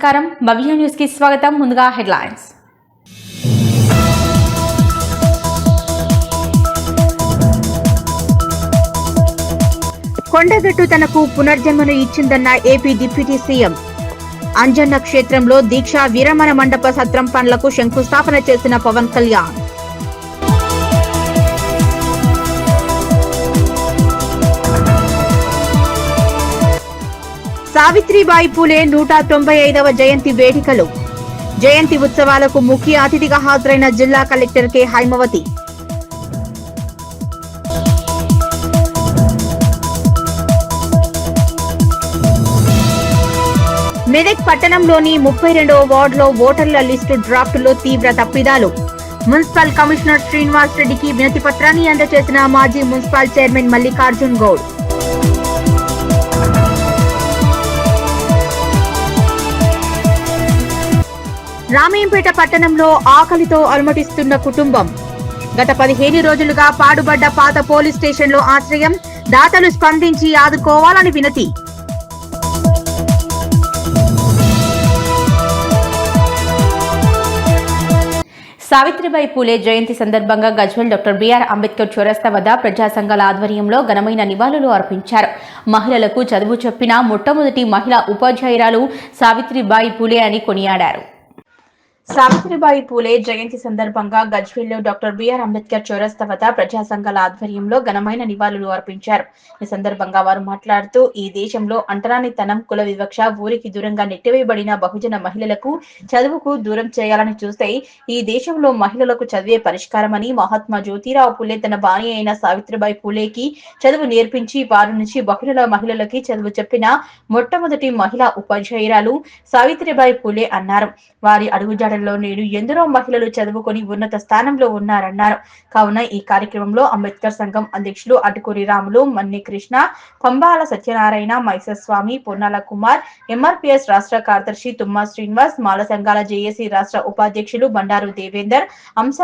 నమస్కారం భవ్య న్యూస్ కి స్వాగతం. ముందుగా హెడ్లైన్స్. కొండగట్టు తనకు పునర్జన్మను ఇచ్చిందన్న ఏపీ డిప్యూటీ సీఎం. అంజన్న క్షేత్రంలో దీక్షా విరమణ మండప సత్రం పనులకు శంకుస్థాపన చేసిన పవన్ కళ్యాణ్. సావిత్రిబాయి పూలే 195వ జయంతి వేడుకలు. జయంతి ఉత్సవాలకు ముఖ్య అతిథిగా హాజరైన జిల్లా కలెక్టర్ కె హైమవతి. మెదక్ పట్టణంలోని 32వ వార్డులో ఓటర్ల లిస్టు డ్రాఫ్టులో తీవ్ర తప్పిదాలు. మున్సిపల్ కమిషనర్ శ్రీనివాస్ రెడ్డికి వినతి పత్రాన్ని అందజేసిన మాజీ మున్సిపల్ చైర్మన్ మల్లికార్జున్ గౌడ్. రామయ్యంపేట పట్టణంలో ఆకలితో అలమటిస్తున్న కుటుంబం. గత 15 రోజులుగా పాడుబడ్డ పాత పోలీస్ స్టేషన్లో ఆశ్రయం. దాతలు స్పందించి ఆదుకోవాలని వినతి. సావిత్రిబాయి పూలే జయంతి సందర్భంగా గజ్వేల్ డాక్టర్ బిఆర్ అంబేద్కర్ చౌరస్తా వద్ద ప్రజా సంఘాల ఆధ్వర్యంలో ఘనమైన నివాళులు అర్పించారు. మహిళలకు చదువు చెప్పిన మొట్టమొదటి మహిళా ఉపాధ్యాయురాలు సావిత్రిబాయి పూలే అని కొనియాడారు. సావిత్రిబాయి పూలే జయంతి సందర్భంగా గజ్వేల్లో డాక్టర్ బిఆర్ అంబేద్కర్ చౌరస్తా వద్ద ప్రజా సంఘాల ఆధ్వర్యంలో ఘనమైన నివాళులు అర్పించారు. ఈ సందర్భంగా వారు మాట్లాడుతూ ఈ దేశంలో అంటరానితనం, కుల వివక్ష, ఊరికి దూరంగా నెట్టివేయబడిన బహుజన మహిళలకు చదువుకు దూరం చేయాలని చూస్తే ఈ దేశంలో మహిళలకు చదివే పరిష్కారమని మహాత్మా జ్యోతిరావు పూలే తన భార్య అయిన సావిత్రిబాయి పూలేకి చదువు నేర్పించి వారి నుంచి బహుళ మహిళలకి చదువు చెప్పిన మొట్టమొదటి మహిళా ఉపాధ్యాయురాలు సావిత్రిబాయి పూలే అన్నారు. వారి అడుగుజాడల్లో నేడు ఎందరో మహిళలు చదువుకొని ఉన్నత స్థానంలో ఉన్నారన్నారు. కావున ఈ కార్యక్రమంలో అంబేద్కర్ సంఘం అధ్యక్షులు అటుకూరి రాములు, మన్ని కృష్ణ, పంబాల సత్యనారాయణ, మైసస్వామి, పొన్నాల కుమార్, ఎంఆర్పీఎస్ రాష్ట్ర కార్యదర్శి తుమ్మా శ్రీనివాస్, మాల సంఘాల జేఏసీ రాష్ట్ర ఉపాధ్యక్షులు బండారు దేవేందర్, అంశ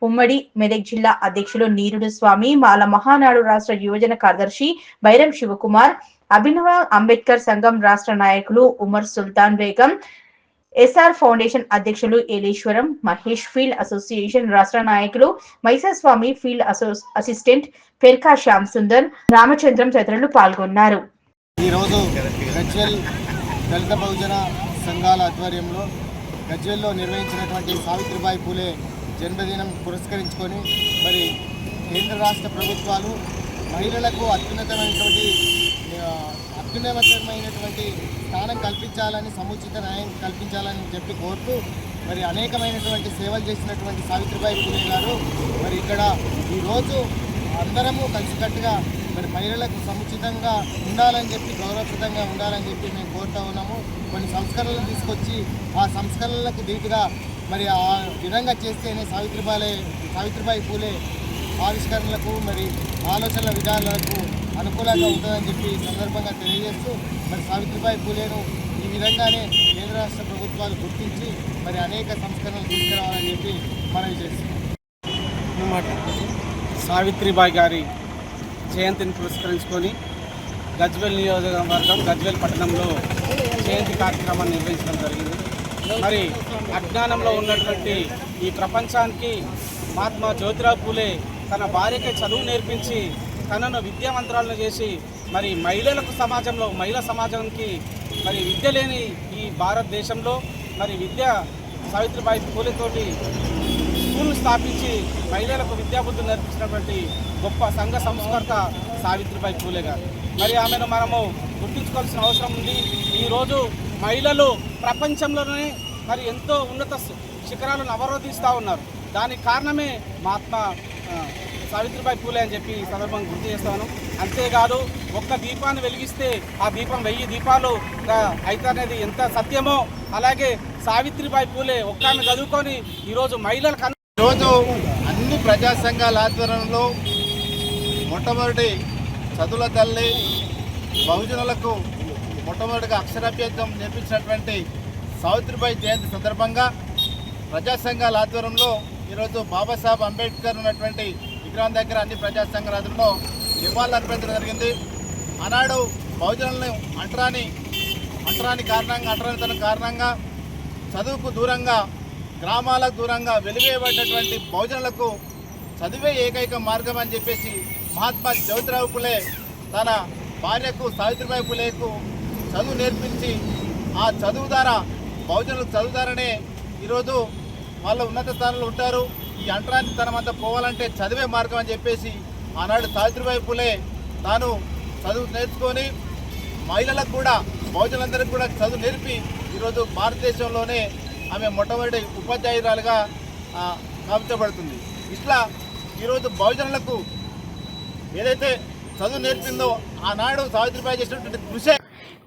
ఉమ్మడి మెదక్ జిల్లా అధ్యక్షులు నీరుడు స్వామి, మాల మహానాడు రాష్ట్ర యువజన కార్యదర్శి బైరం శివకుమార్, అభినవ అంబేద్కర్ సంఘం రాష్ట్ర నాయకులు ఉమర్ సుల్తాన్ బేగం, ఎస్ఆర్ ఫౌండేషన్ అధ్యక్షులు ఏలేశ్వరం, మహేష్ ఫీల్డ్ అసోసియేషన్ రాష్ట్ర నాయకులు మైసస్వామి, ఫీల్డ్ అసిస్టెంట్ పెర్కా శ్యామ్ సుందర్, రామచంద్రం తదితరులు పాల్గొన్నారు. ఈరోజు గజ్వేల్ దళిత బహుజన సంఘాల ఆధ్వర్యంలో గజ్వేల్లో నిర్వహించినటువంటి సావిత్రిబాయి పూలే జన్మదినం పురస్కరించుకొని మరి కేంద్ర రాష్ట్ర ప్రభుత్వాలు మహిళలకు అత్యున్నతమైనటువంటి స్థానం కల్పించాలని, సముచిత న్యాయం కల్పించాలని చెప్పి కోరుతూ మరి అనేకమైనటువంటి సేవలు చేసినటువంటి సావిత్రిబాయి పూలే గారు మరి ఇక్కడ ఈరోజు అందరము కలిసికట్టుగా మరి మహిళలకు సముచితంగా ఉండాలని చెప్పి, గౌరవప్రదంగా ఉండాలని చెప్పి మేము కోరుతూ ఉన్నాము. కొన్ని సంస్కరణలు తీసుకొచ్చి ఆ సంస్కరణలకు ధీటుగా మరి ఆ విధంగా చేస్తేనే సావిత్రిబాయి పూలే ఆవిష్కరణలకు మరి ఆలోచనల విధానాలకు అనుకూలంగా ఉంటుందని చెప్పి ఈ సందర్భంగా తెలియజేస్తూ మరి సావిత్రిబాయి పూలేను ఈ విధంగానే కేంద్ర రాష్ట్ర ప్రభుత్వాలు గుర్తించి మరి అనేక సంస్కరణలు తీసుకురావాలని చెప్పి మనవి చేస్తున్నాం. సావిత్రిబాయి గారి జయంతిని పురస్కరించుకొని గజ్వేల్ నియోజకవర్గం గజ్వేల్ పట్టణంలో జయంతి కార్యక్రమాన్ని నిర్వహించడం జరిగింది. మరి అజ్ఞానంలో ఉన్నటువంటి ఈ ప్రపంచానికి మహాత్మా జ్యోతిరావు పూలే తన భార్యకి చదువు నేర్పించి తనను విద్యావంతురాలను చేసి మరి మహిళా సమాజానికి మరి విద్య లేని ఈ భారతదేశంలో మరి సావిత్రిబాయి పూలేతోటి స్కూల్ను స్థాపించి మహిళలకు విద్యాబుద్ధులు నేర్పించినటువంటి గొప్ప సంఘ సంస్కర్త సావిత్రిబాయి పూలే గారు. మరి ఆమెను మనము గుర్తించుకోవాల్సిన అవసరం ఉంది. ఈరోజు మహిళలు ప్రపంచంలోనే మరి ఎంతో ఉన్నత శిఖరాలను అవరోధిస్తూ ఉన్నారు. దానికి కారణమే మహాత్మా సావిత్రిబాయి పూలే అని చెప్పి ఈ సందర్భంగా గుర్తు చేస్తాను. అంతేకాదు ఒక్క దీపాన్ని వెలిగిస్తే ఆ దీపం 1000 దీపాలు అవుతానేది ఎంత సత్యమో అలాగే సావిత్రిబాయి పూలే ఒక్క ఆమె చదువుకొని ఈరోజు మహిళలకు ఈరోజు అన్ని ప్రజా సంఘాల ఆధ్వర్యంలో మొట్టమొదటి చదువుల తల్లి బహుజనులకు మొట్టమొదటిగా అక్షరాభ్యాసం నేర్పించినటువంటి సావిత్రిబాయి జయంతి సందర్భంగా ప్రజా సంఘాల ఆధ్వర్యంలో ఈరోజు బాబాసాహెబ్ అంబేద్కర్ ఉన్నటువంటి విగ్రహం దగ్గర అన్ని ప్రజా సంఘాలలో నివాళులు అర్పించడం జరిగింది. ఆనాడు బహుజనులను అంటరాని అంటరానితనం కారణంగా చదువుకు దూరంగా, గ్రామాలకు దూరంగా వెలివేయబడినటువంటి బహుజనులకు చదివే ఏకైక మార్గం అని చెప్పేసి మహాత్మా జ్యోతిరావు పులే తన భార్యకు సావిత్రిబాయి పులేకు చదువు నేర్పించి ఆ చదువు ద్వారా బహుజనులకు చదువు ద్వారానే ఈరోజు వాళ్ళు ఉన్నత స్థానంలో ఉంటారు. ఈ అంటరానితనం అంతా పోవాలంటే చదివే మార్గం అని చెప్పేసి ఆనాడు సావిత్రిబాయి పులే తాను చదువు నేర్చుకొని మహిళలకు కూడా, బహుజనులందరికీ కూడా చదువు నేర్పి ఈరోజు భారతదేశంలోనే ఆమె మొట్టమొదటి ఉపాధ్యాయురాలుగా భావించబడుతుంది. ఇట్లా ఈరోజు బహుజనులకు ఏదైతే చదువు నేర్పిందో ఆనాడు సావిత్రిబాయి చేసినటువంటి కృషి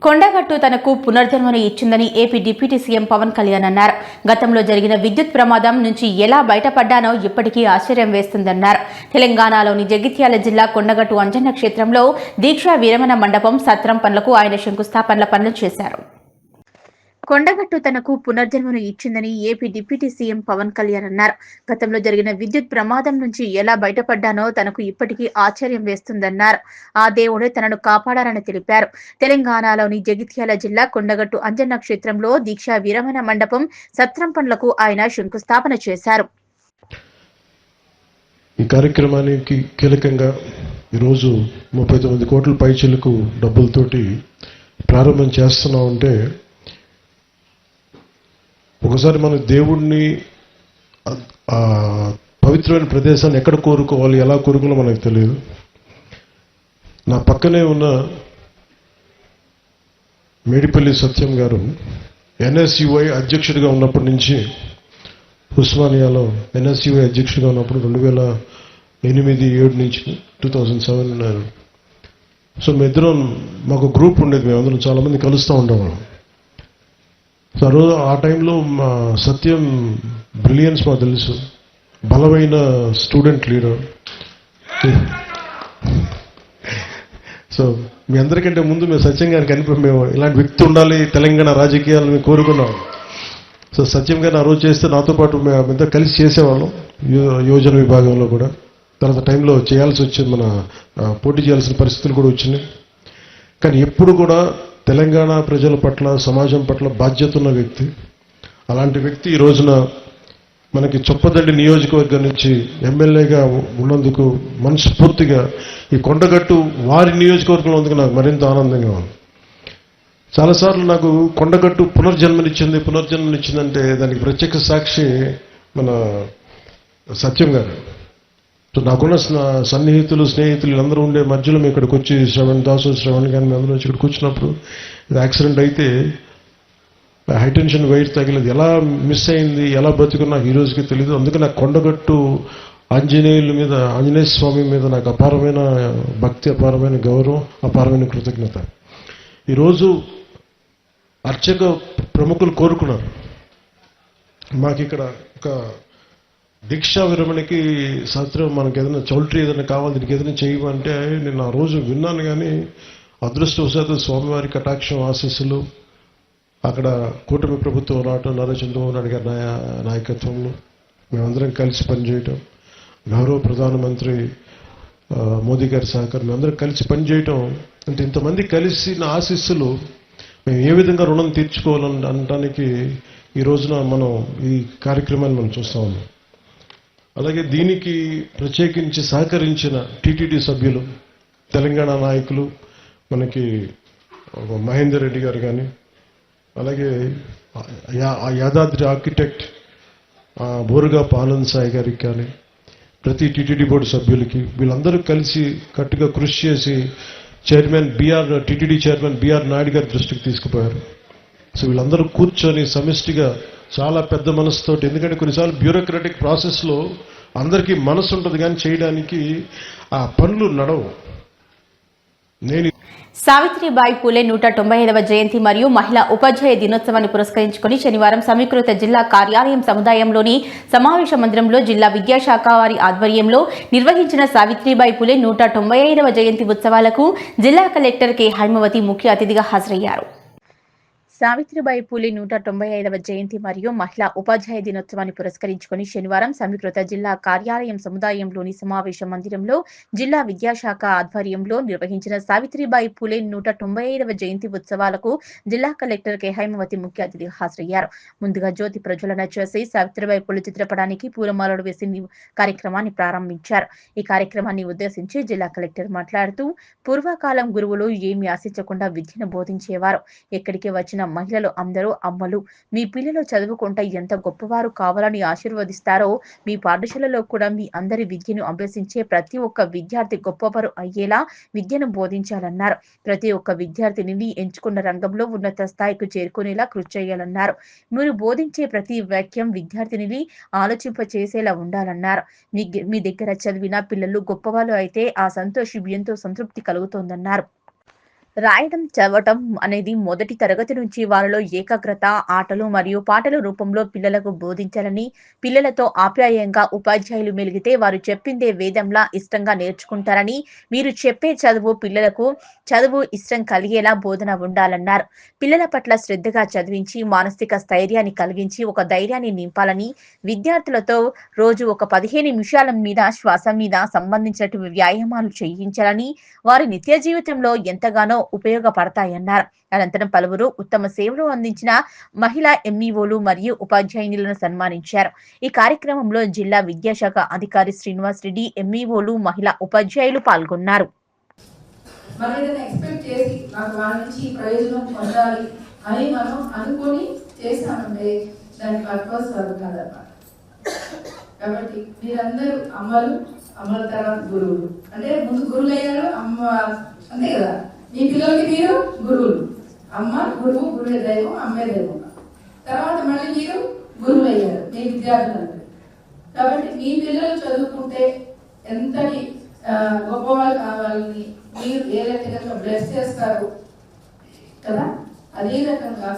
కొండగట్టు తనకు పునర్జన్మను ఇచ్చిందని AP deputy CM Pavan Kalyan అన్నారు. గతంలో జరిగిన విద్యుత్ ప్రమాదం నుంచి ఎలా బయటపడ్డానో ఇప్పటికీ ఆశ్చర్యం వేస్తుందన్నారు. తెలంగాణలోని జగిత్యాల జిల్లా కొండగట్టు అంజన్న క్షేత్రంలో దీక్షా విరమణ మండపం, సత్రం పనులకు ఆయన శంకుస్థాపనల పనులు చేశారు. కొండగట్టు తనకు పునర్జన్మను ఇచ్చిందని AP deputy CM Pavan Kalyan అన్నారు. గతంలో జరిగిన విద్యుత్ ప్రమాదం నుంచి ఎలా బయటపడ్డానో తనకు ఇప్పటికీ ఆశ్చర్యం వేస్తుందన్నారు. ఆ దేవుడే తనను కాపాడారని తెలిపారు. తెలంగాణలోని జగిత్యాల జిల్లా కొండగట్టు అంజన్న క్షేత్రంలో దీక్షా విరమణ మండపం, సత్రం పనులకు ఆయన శంకుస్థాపన చేశారు. ఈ కార్యక్రమానికి కీలకంగా ఈరోజు 39 కోట్ల పైచిలకు డబ్బులతోటి ప్రారంభం చేస్తున్నామంటే, ఒకసారి మన దేవుణ్ణి పవిత్రమైన ప్రదేశాన్ని ఎక్కడ కోరుకోవాలి, ఎలా కోరుకోవాలో మనకు తెలియదు. నా పక్కనే ఉన్న మేడిపల్లి సత్యం గారు ఎన్ఎస్యుఐ అధ్యక్షుడిగా ఉన్నప్పటి నుంచి, ఉస్మానియాలో ఎన్ఎస్యుఐ అధ్యక్షుడిగా ఉన్నప్పుడు 2008-7 నుంచి 2007. సో మేమిద్దరం, మాకు గ్రూప్ ఉండేది, మేమందరం చాలామంది కలుస్తూ ఉండేవాళ్ళం. సో ఆ టైంలో మా సత్యం బ్రిలియన్స్ మాకు తెలుసు, బలమైన స్టూడెంట్ లీడర్. సో మీ అందరికంటే ముందు మేము సత్యం గారికి మేము ఇలాంటి వ్యక్తి ఉండాలి తెలంగాణ రాజకీయాలు మేము కోరుకున్నాం. సో సత్యం గారిని ఆ రోజు చేస్తే నాతో పాటు మేమంతా కలిసి చేసేవాళ్ళం యోజన విభాగంలో కూడా. తర్వాత టైంలో చేయాల్సి వచ్చింది, మన పోటీ చేయాల్సిన పరిస్థితులు కూడా వచ్చినాయి. కానీ ఎప్పుడు కూడా తెలంగాణ ప్రజల పట్ల, సమాజం పట్ల బాధ్యత ఉన్న వ్యక్తి. అలాంటి వ్యక్తి ఈ రోజున మనకి చొప్పదండి నియోజకవర్గం నుంచి ఎమ్మెల్యేగా ఉన్నందుకు మనస్ఫూర్తిగా ఈ కొండగట్టు వారి నియోజకవర్గంలో ఉన్నందుకు నాకు మరింత ఆనందంగా ఉంది. చాలాసార్లు నాకు కొండగట్టు పునర్జన్మనిచ్చిందంటే దానికి ప్రత్యక్ష సాక్షి మన సత్యం గారు. సో నాకున్న సన్నిహితులు, స్నేహితులు వీళ్ళందరూ ఉండే మధ్యలో మేము ఇక్కడికి వచ్చి శ్రవణ్ కానీ మేము అందరూ ఇక్కడికి వచ్చినప్పుడు యాక్సిడెంట్ అయితే హైటెన్షన్ వైర్ తగిలేదు. ఎలా మిస్ అయింది, ఎలా బతుకున్నా నాకు ఈ రోజుకి తెలియదు. అందుకే నాకు కొండగట్టు ఆంజనేయ స్వామి మీద నాకు అపారమైన భక్తి, అపారమైన గౌరవం, అపారమైన కృతజ్ఞత. ఈరోజు అర్చక ప్రముఖులు కోరుకున్నారు, మాకు ఇక్కడ ఒక దీక్షా విరమణకి సత్రం, మనకి ఏదైనా చౌల్ట్రీ ఏదైనా కావాలి, దీనికి ఏదైనా చేయమంటే నేను ఆ రోజు విన్నాను. కానీ అదృష్టవశాత్తు స్వామివారి కటాక్షం, ఆశీస్సులు, అక్కడ కూటమి ప్రభుత్వం రావటం, నారా చంద్రబాబు నాయుడు గారి నాయకత్వంలో మేమందరం కలిసి పనిచేయటం, గౌరవ ప్రధానమంత్రి మోదీ గారి సహకారం, మేమందరం కలిసి పనిచేయటం అంటే, ఇంతమంది కలిసి నా ఆశీస్సులు మేము ఏ విధంగా రుణం తీర్చుకోవాలని అనడానికి ఈ రోజున మనం ఈ కార్యక్రమాన్ని మనం చూస్తా ఉన్నాం. అలాగే దీనికి ప్రత్యేకించి సహకరించిన టీటీడీ సభ్యులు, తెలంగాణ నాయకులు, మనకి మహేందర్ రెడ్డి గారు కానీ, అలాగే యాదాద్రి ఆర్కిటెక్ట్ బోరుగాపు ఆనంద్ సాయి గారికి కానీ, ప్రతి టీటీడీ బోర్డు సభ్యులకి, వీళ్ళందరూ కలిసి కట్టుగా కృషి చేసి టీటీడీ చైర్మన్ బిఆర్ నాయుడు గారి దృష్టికి తీసుకుపోయారు. సో వీళ్ళందరూ కూర్చొని సమిష్టిగా చాలా పెద్ద మనసుతోటి, ఎందుకంటే కొన్నిసార్లు బ్యూరోక్రాటిక్ ప్రాసెస్లో అందరికీ మనసు ఉంటుంది కానీ చేయడానికి ఆ పనులు నడవు. సావిత్రిబాయి పూలే 195వ జయంతి మరియు మహిళా ఉపాధ్యాయ దినోత్సవాన్ని పురస్కరించుకుని శనివారం సమీకృత జిల్లా కార్యాలయం సముదాయంలోని సమావేశ మందిరంలో జిల్లా విద్యాశాఖ వారి ఆధ్వర్యంలో నిర్వహించిన సావిత్రిబాయి పూలే 195వ జయంతి ఉత్సవాలకు జిల్లా కలెక్టర్ కె హైమవతి ముఖ్య అతిథిగా హాజరయ్యారు. సావిత్రిబాయి పూలే 195వ జయంతి మరియు మహిళా ఉపాధ్యాయ దినోత్సవాన్ని పురస్కరించుకుని శనివారం సమీకృత జిల్లా కార్యాలయం సముదాయంలోని సమావేశ మందిరంలో జిల్లా విద్యాశాఖ ఆధ్వర్యంలో నిర్వహించిన సావిత్రిబాయి పూలే 195వ జయంతి ఉత్సవాలకు జిల్లా కలెక్టర్ కె హైమవతి ముఖ్య అతిథిగా హాజరయ్యారు. ముందుగా జ్యోతి ప్రజ్వలన చేసి సావిత్రిబాయి పూలే చిత్రపటానికి పూలమాలలు వేసి కార్యక్రమాన్ని ప్రారంభించారు. ఈ కార్యక్రమాన్ని ఉద్దేశించి జిల్లా కలెక్టర్ మాట్లాడుతూ పూర్వకాలం గురువులు ఏమీ ఆశించకుండా విద్యను బోధించేవారు. ఎక్కడికి వచ్చిన మహిళలు అందరూ అమ్మలు, మీ పిల్లలు చదువుకుంటే ఎంత గొప్పవారు కావాలని ఆశీర్వదిస్తారో మీ పాఠశాలలో కూడా మీ అందరి విద్యను అభ్యసించే ప్రతి ఒక్క విద్యార్థి గొప్పవారు అయ్యేలా విద్యను బోధించాలన్నారు. ప్రతి ఒక్క విద్యార్థిని ఎంచుకున్న రంగంలో ఉన్నత స్థాయికి చేరుకునేలా కృషి చేయాలన్నారు. మీరు బోధించే ప్రతి వాక్యం విద్యార్థిని ఆలోచింప చేసేలా ఉండాలన్నారు. మీ దగ్గర చదివిన పిల్లలు గొప్పవాళ్ళు అయితే ఆ సంతోషం ఎంతో సంతృప్తి కలుగుతోందన్నారు. రాయడం చదవటం అనేది మొదటి తరగతి నుంచి వారిలో ఏకాగ్రత, ఆటలు మరియు పాటల రూపంలో పిల్లలకు బోధించాలని, పిల్లలతో ఆప్యాయంగా ఉపాధ్యాయులు మెలిగితే వారు చెప్పిందే వేదంలా ఇష్టంగా నేర్చుకుంటారని, మీరు చెప్పే చదువు పిల్లలకు చదువు ఇష్టం కలిగేలా బోధన ఉండాలన్నారు. పిల్లల పట్ల శ్రద్ధగా చదివించి మానసిక స్థైర్యాన్ని కలిగించి ఒక ధైర్యాన్ని నింపాలని, విద్యార్థులతో రోజు ఒక 15 నిమిషాల మీద శ్వాస మీద సంబంధించిన వ్యాయామాలు చేయించాలని, వారి నిత్య జీవితంలో ఎంతగానో ఉపయోగపడతాయన్నారు. అనంతరం పలువురు ఉత్తమ సేవలు అందించిన మహిళా ఎంఈఓలు మరియు ఉపాధ్యాయునులను సన్మానించారు. ఈ కార్యక్రమంలో జిల్లా విద్యాశాఖ అధికారి శ్రీనివాస్ రెడ్డి, ఎంఈఓలు, మహిళా ఉపాధ్యాయులు పాల్గొన్నారు. మనం ఏదైనా ఎక్స్పెక్ట్ చేసి నాకు వాళ్ళ నుంచి ప్రయోజనం పొందాలి అని మనం అనుకొని చేస్తామంటే దాని పర్పస్ అది కాదన్నమాట. కాబట్టి మీరందరూ అమ్మల తర్వాత గురువులు, అంటే ముందు గురువులు అయ్యారు, అమ్మ అంతే కదా. మీ పిల్లలకి మీరు గురువులు, అమ్మ గురువు, గురువే దైవం, అమ్మే దైవం. తర్వాత మళ్ళీ మీరు గురువులు అయ్యారు మీ విద్యార్థులందరూ. కాబట్టి మీ పిల్లలు చదువుకుంటే ఎంతటి గొప్పవాళ్ళు కావాలని మీరు ఏ రకంగా బ్లెస్ చేస్తారు కదా, అదే రకంగా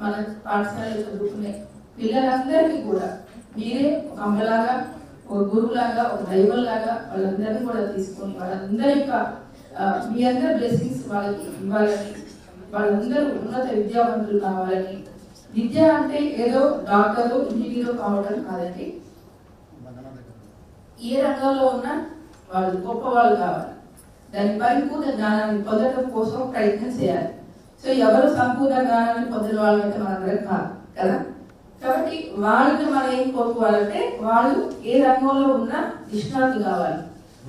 మన పాఠశాలలో చదువుకునే పిల్లలందరికీ కూడా మీరే ఒక అమ్మలాగా, ఒక గురువులాగా, ఒక దైవంలాగా వాళ్ళందరినీ కూడా తీసుకొని వాళ్ళందరి యొక్క మీ అందరి బ్లెస్సింగ్స్ వాళ్ళకి ఇవ్వాలని, వాళ్ళందరూ ఉన్నత విద్యావంతులు కావాలని. విద్య అంటే ఏదో డాక్టర్లు, ఇంజనీర్లు కావడం కాదండి. ఏ రంగంలో ఉన్నా వాళ్ళు గొప్పవాళ్ళు కావాలి. దాని పరిపూర్ణ జ్ఞానాన్ని పొందడం కోసం ప్రయత్నం చేయాలి. సో ఎవరు సంపూర్ణ జ్ఞానాన్ని పొందిన వాళ్ళైతే మనందరం కాదు కదా. కాబట్టి వాళ్ళని మనం ఏం కోరుకోవాలంటే వాళ్ళు ఏ రంగంలో ఉన్నా నిష్ణాతులు కావాలి.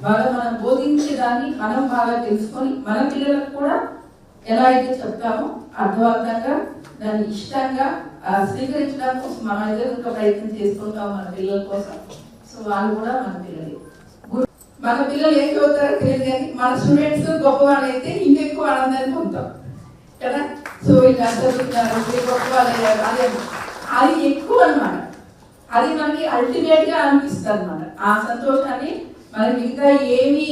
వాళ్ళు మనం బోధించే దాన్ని మనం బాగా తెలుసుకొని మన పిల్లలకు కూడా ఎలా అయితే చెప్తామో అర్థవంతంగా దాన్ని ఇష్టంగా స్వీకరించడం కోసం మనం ఏదో ప్రయత్నం చేసుకుంటాం మన పిల్లల కోసం. సో వాళ్ళు కూడా మన పిల్లలు. మన పిల్లలు ఏం చదువుతారో తెలియదు కానీ మన స్టూడెంట్స్ గొప్పవాళ్ళు అయితే ఇంకెక్కువ ఆనందాన్ని పొందుతాం కదా. సో వీళ్ళు చదువుతున్నారు, గొప్పవాళ్ళు అయ్యారు, అది ఎక్కువ అన్నమాట. అది మనకి అల్టిమేట్ గా అనిపిస్తుంది అన్నమాట. ఆ సంతోషాన్ని మరి మిగతా ఏమి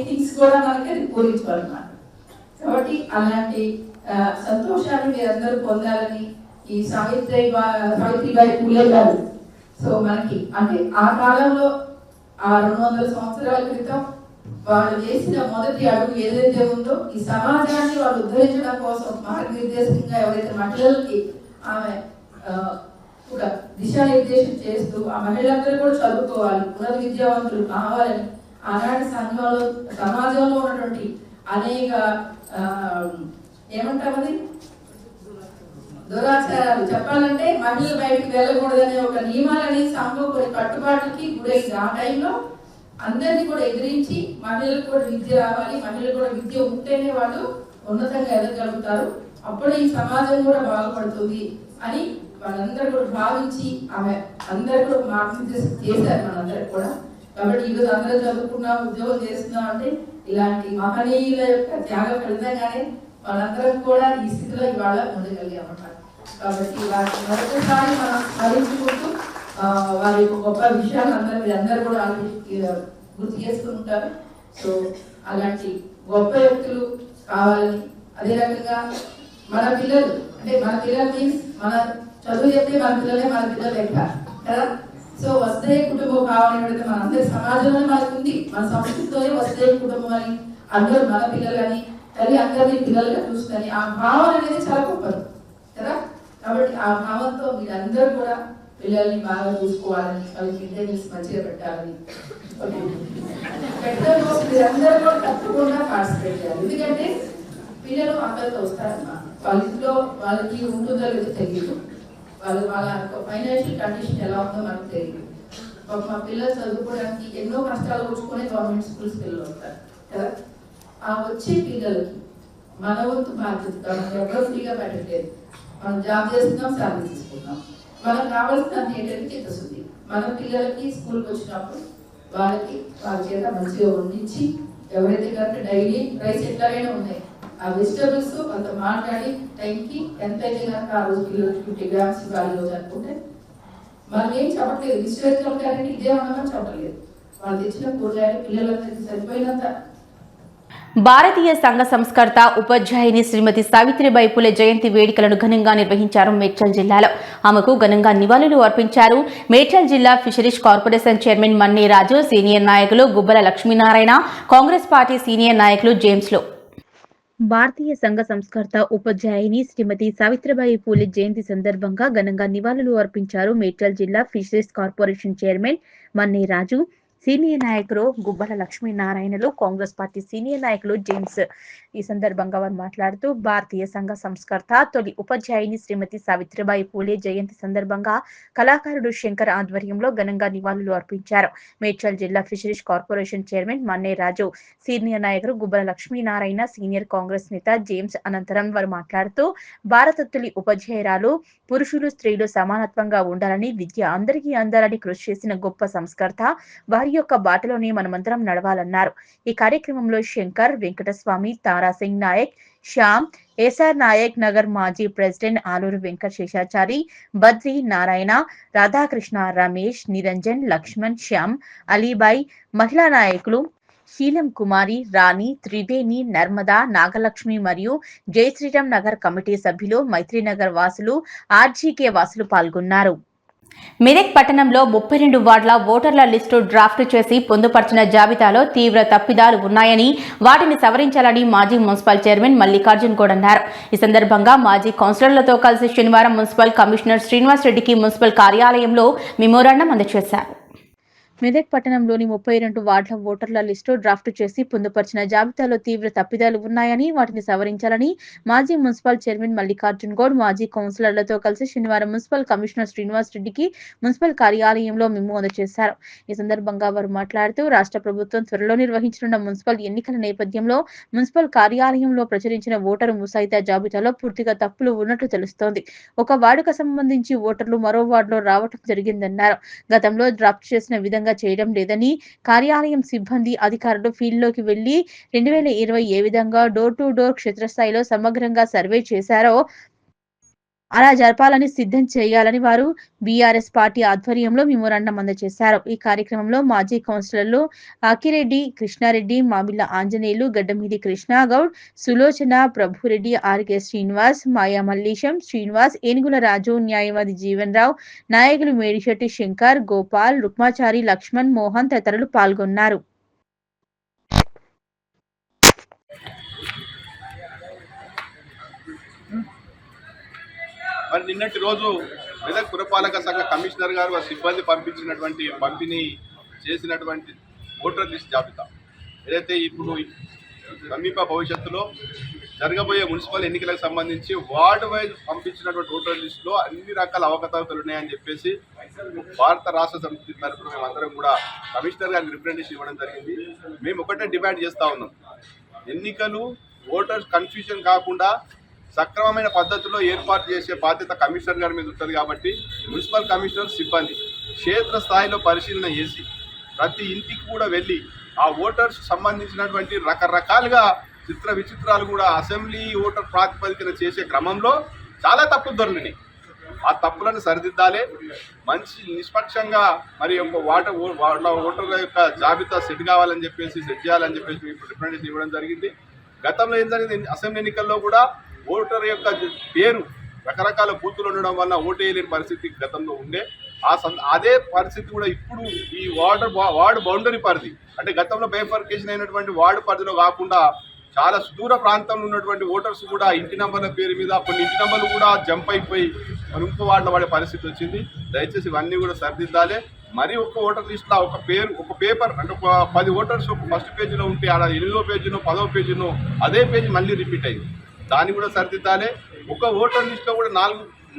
థింగ్స్ కూడా మనకి అది పూరించాలన్నమాట. కాబట్టి అలాంటి సంతోషాన్ని మీరందరూ పొందాలని ఈ సావిత్రిబాయి పూలే గారు, సో మనకి అంటే ఆ కాలంలో ఆ 200 సంవత్సరాల క్రితం వాళ్ళు వేసిన మొదటి అడుగు ఏదైతే ఉందో ఈ సమాజాన్ని వాళ్ళు ఉద్ధరించడం కోసం మార్గనిర్దేశంగా ఎవరైతే మహిళలకి ఆమె ఒక దిశానిర్దేశం చేస్తూ ఆ మహిళలందరూ కూడా చదువుకోవాలి, ఉన్నత విద్యావంతులు కావాలని ఆనాటి సమాజంలో ఉన్నటువంటి అనేక ఏమంటామది దురాచారాలు చెప్పాలంటే మహిళలు బయటకు వెళ్ళకూడదనే ఒక నియమాలని సంఘం కొన్ని కట్టుబాట్లకి గురైంది. ఆ టైంలో అందరినీ కూడా ఎదిరించి మహిళలకు కూడా విద్య రావాలి, మహిళలు కూడా విద్య ఉంటేనే వాళ్ళు ఉన్నతంగా ఎదగలుగుతారు, అప్పుడు ఈ సమాజం కూడా బాగుపడుతుంది అని వాళ్ళందరూ కూడా భావించి ఆమె అందరూ కూడా మార్గనిర్దేశం చేశారు మనందరికి కూడా. కాబట్టి ఈరోజు అందరూ చదువుకున్నాం, ఉద్యోగం చేస్తున్నాం అంటే ఇలాంటి మహనీయుల యొక్క త్యాగ ఫలితంగానే వాళ్ళందరం కూడా ఈ స్థితిలో ఇవాళ ఉండగలిగామన్నమాట. కాబట్టి వారిని మరొకసారి మనం స్మరించుకుంటూ వారి యొక్క గొప్ప విషయాలు అందరూ కూడా గుర్తు చేసుకుంటారు. సో అలాంటి గొప్ప వ్యక్తులు కావాలని, అదే రకంగా మన పిల్లలు అంటే మన పిల్లలు మీన్స్ మన చదువు చెప్తే మన పిల్లలే మన పిల్లలు లెక్క కదా. సో వస్తే కుటుంబం కావాలని మనందరి సమాజంలో మనకు ఉంది, మన సంస్కృతితోనే వస్తే కుటుంబం అని, అందరూ మన పిల్లలని తల్లి అందరినీ పిల్లలుగా చూస్తుందని ఆ భావన అనేది చాలా గొప్పది కదా. కాబట్టి ఆ భావంతో మీరందరూ కూడా పిల్లల్ని బాగా చూసుకోవాలని, వాళ్ళకి మిడ్ డే మీల్స్ మంచిగా పెట్టాలని పెట్టడం కోసం మీరందరూ కూడా తప్పకుండా పార్టిసిపేట్ చేయాలి. ఎందుకంటే పిల్లలు అందరితో వస్తారమ్మా, వాళ్ళ ఇంట్లో వాళ్ళకి ఉంటుందో లేదో తెలియదు, వాళ్ళ ఫైనాన్షియల్ కండిషన్ ఎలా ఉందో మనకు తెలియదు. మా పిల్లలు చదువుకోవడానికి ఎన్నో కష్టాలు కూర్చుకొని గవర్నమెంట్ స్కూల్స్ పిల్లలు వస్తారు కదా. ఆ వచ్చే పిల్లలకి మన వంతు బాధ్యత, మనం ఎవరో ఫ్రీగా పెట్టట్లేదు, మనం జాబ్ చేస్తున్నాం, శాలరీ తీసుకుంటున్నాం. మనకు కావాల్సినంత ఏంటంటే చిత్తశుద్ధి. మన పిల్లలకి స్కూల్కి వచ్చినప్పుడు వాళ్ళ చేత మంచిగా వండించి, ఎవరైతే కనుక డైలీ రైస్ ఎట్లాగైనా ఉన్నాయి ఆ వెజిటబుల్స్ కొంత మాట్లాడి టైంకి ఎంతైతే కనుక ఆ రోజు పిల్లలకి 50 grams ఇవ్వాలి రోజు అనుకుంటే మనం ఏం చెప్పట్లేదు. విశ్వవిద్యాలయం కానీ ఇదే ఉండమని చెప్పలేదు. వాళ్ళు తెచ్చిన కూరగాయలు పిల్లలందరికీ సరిపోయినంత. భారతీయ సంఘ సంస్కర్త ఉపాధ్యాయుని శ్రీమతి సావిత్రిబాయి పూలే జయంతి వేడుకలను ఘనంగా నిర్వహించారు మేడ్చల్ జిల్లాలో. ఆమెకు ఘనంగా నివాళులు అర్పించారు మేడ్చల్ జిల్లా ఫిషరీస్ కార్పొరేషన్ చైర్మన్ మన్నీ రాజు, సీనియర్ నాయకులు గుబ్బల లక్ష్మీనారాయణ, కాంగ్రెస్ పార్టీ సీనియర్ నాయకులు జేమ్స్లో. భారతీయ సంఘ సంస్కర్త ఉపాధ్యాయుని శ్రీమతి సావిత్రిబాయి పూలే జయంతి సందర్భంగా ఘనంగా నివాళులు అర్పించారు మేడ్చల్ జిల్లా ఫిషరీస్ కార్పొరేషన్ చైర్మన్ మన్నీ రాజు, సీనియర్ నాయకులు గుబ్బల లక్ష్మీనారాయణలు, కాంగ్రెస్ పార్టీ సీనియర్ నాయకులు జేమ్స్. ఈ సందర్భంగా వారు మాట్లాడుతూ భారతీయ సంఘ సంస్కర్త తొలి ఉపాధ్యాయుని శ్రీమతి సావిత్రిబాయి పూలే జయంతి సందర్భంగా కళాకారుడు శంకర్ ఆధ్వర్యంలో ఘనంగా నివాళులు అర్పించారు. మేడ్చల్ జిల్లా ఫిషరీస్ కార్పొరేషన్ చైర్మన్ మన్నే రాజు, సీనియర్ నాయకులు గుబ్బల లక్ష్మీనారాయణ, సీనియర్ కాంగ్రెస్ నేత జేమ్స్ అనంతరం వారు మాట్లాడుతూ భారత తొలి ఉపాధ్యాయురాలు పురుషులు స్త్రీలు సమానత్వంగా ఉండాలని, విద్య అందరికీ అందాలని కృషి చేసిన గొప్ప సంస్కర్త, వారి యొక్క బాటలోనే మనమందరం నడవాలన్నారు. ఈ కార్యక్రమంలో శంకర్, వెంకటస్వామి, తారాసింగ్ నాయక్, శ్యామ్, ఎస్ఆర్ నాయక్ నగర్ మాజీ ప్రెసిడెంట్ ఆలూరు వెంకట శేషాచారి, బద్రి, నారాయణ, రాధాకృష్ణ, రమేష్, నిరంజన్, లక్ష్మణ్, శ్యామ్, అలీబాయ్, మహిళా నాయకులు శీలం కుమారి, రాణి, త్రివేణి, నర్మదా, నాగలక్ష్మి మరియు జయశ్రీరామ్ నగర్ కమిటీ సభ్యులు, మైత్రీనగర్ వాసులు, ఆర్జీకే వాసులు పాల్గొన్నారు. మెదక్ పట్టణంలో 32 వార్డుల ఓటర్ల లిస్టు డ్రాఫ్ట్ చేసి పొందుపర్చిన జాబితాలో తీవ్ర తప్పిదాలు ఉన్నాయని, వాటిని సవరించాలని మాజీ మున్సిపల్ చైర్మన్ మల్లికార్జున్ గౌడ్ అన్నారు. ఈ సందర్భంగా మాజీ కౌన్సిలర్లతో కలిసి శనివారం మున్సిపల్ కమిషనర్ శ్రీనివాస్ రెడ్డికి మున్సిపల్ కార్యాలయంలో మెమోరాండం అందజేశారు. మెదక్ పట్టణంలోని 32 వార్డుల ఓటర్ల లిస్టు డ్రాఫ్ట్ చేసి పొందుపరిచిన జాబితాలో తీవ్ర తప్పిదాలు ఉన్నాయని, వాటిని సవరించాలని మాజీ మున్సిపల్ చైర్మన్ మల్లికార్జున్ గౌడ్ మాజీ కౌన్సిలర్లతో కలిసి శనివారం మున్సిపల్ కమిషనర్ శ్రీనివాస్ రెడ్డికి మున్సిపల్ కార్యాలయంలో మెమో అందజేశారు. ఈ సందర్భంగా వారు మాట్లాడుతూ రాష్ట్ర ప్రభుత్వం త్వరలో నిర్వహించనున్న మున్సిపల్ ఎన్నికల నేపథ్యంలో మున్సిపల్ కార్యాలయంలో ప్రచురించిన ఓటరు ముసాయిదా జాబితాలో పూర్తిగా తప్పులు ఉన్నట్లు తెలుస్తోంది. ఒక వార్డుకు సంబంధించి ఓటర్లు మరో వార్డులో రావటం జరిగిందన్నారు. గతంలో డ్రాఫ్ట్ చేసిన విధంగా చేయడం లేదని, కార్యాలయం సిబ్బంది అధికారులు ఫీల్డ్ లోకి వెళ్లి 2020 ఏ విధంగా డోర్ టు డోర్ క్షేత్రస్థాయిలో సమగ్రంగా సర్వే చేశారో అలా జరపాలని సిద్ధం చేయాలని వారు బీఆర్ఎస్ పార్టీ ఆధ్వర్యంలో మెమోరాండం అందజేశారు. ఈ కార్యక్రమంలో మాజీ కౌన్సిలర్లు ఆకిరెడ్డి, కృష్ణారెడ్డి, మామిళ్ళ ఆంజనేయులు, గడ్డమీది కృష్ణాగౌడ్, సులోచన, ప్రభురెడ్డి, ఆర్కే శ్రీనివాస్, మాయా మల్లేశం, శ్రీనివాస్, ఏనుగుల రాజు, న్యాయవాది జీవన్ రావు, నాయకులు మేడిశెట్టి శంకర్, గోపాల్, రుక్మాచారి, లక్ష్మణ్, మోహన్ తదితరులు పాల్గొన్నారు. మరి నిన్నటి రోజు మెదక్ పురపాలక సంఘ కమిషనర్ గారు వారి సిబ్బంది పంపిణీ చేసినటువంటి ఓటర్ లిస్ట్ జాబితా ఏదైతే ఇప్పుడు సమీప భవిష్యత్తులో జరగబోయే మున్సిపల్ ఎన్నికలకు సంబంధించి వార్డు వైజ్ పంపించినటువంటి ఓటర్ లిస్టులో అన్ని రకాల అవకతవకలు ఉన్నాయని చెప్పేసి భారత రాష్ట్ర సమితి తరఫున మేమందరం కూడా కమిషనర్ గారికి రిప్రజెంటేషన్ ఇవ్వడం జరిగింది. మేము ఒకటే డిమాండ్ చేస్తూ ఉన్నాం, ఎన్నికలు ఓటర్స్ కన్ఫ్యూజన్ కాకుండా సక్రమమైన పద్ధతిలో ఏర్పాటు చేసే బాధ్యత కమిషనర్ గారి మీద ఉంటుంది. కాబట్టి మున్సిపల్ కమిషనర్ సిబ్బంది క్షేత్రస్థాయిలో పరిశీలన చేసి ప్రతి ఇంటికి కూడా వెళ్ళి ఆ ఓటర్స్ సంబంధించినటువంటి రకరకాలుగా చిత్ర విచిత్రాలు కూడా అసెంబ్లీ ఓటర్ ప్రాతిపదికన చేసే క్రమంలో చాలా తప్పులు దొరికినాయి. ఆ తప్పులను సరిదిద్దాలి, మంచి నిష్పక్షంగా మరి ఒక ఓటర్ల యొక్క జాబితా సెట్ కావాలని చెప్పేసి సెట్ చేయాలని చెప్పేసి ఇప్పుడు రిప్రజెంటేషన్ ఇవ్వడం జరిగింది. గతంలో ఏం జరిగింది, అసెంబ్లీ ఎన్నికల్లో కూడా ఓటర్ యొక్క పేరు రకరకాల బూతులు ఉండడం వల్ల ఓటు వేయలేని పరిస్థితి గతంలో ఉండే. అదే పరిస్థితి కూడా ఇప్పుడు ఈ వార్డు బౌండరీ పరిధి అంటే గతంలో బైఫర్కేషన్ అయినటువంటి వార్డు పరిధిలో కాకుండా చాలా సుదూర ప్రాంతంలో ఉన్నటువంటి ఓటర్స్ కూడా ఇంటి నంబర్ల పేరు మీద కొన్ని ఇంటి నంబర్లు కూడా జంప్ అయిపోయి ఇంకో వాటిలో పడే పరిస్థితి వచ్చింది. దయచేసి ఇవన్నీ కూడా సరిదిద్దాలి. మరి ఒక ఓటర్ లిస్ట్లో ఒక పేరు ఒక పేపర్ అంటే ఒక 10 ఓటర్స్ ఒక ఫస్ట్ పేజీలో ఉంటే ఆడ 8వ పేజీనో 10వ పేజీనో అదే పేజీ మళ్ళీ రిపీట్ అయింది. దాన్ని కూడా సరిదిద్దాలి. ఒక ఓటర్ లిస్ట్లో కూడా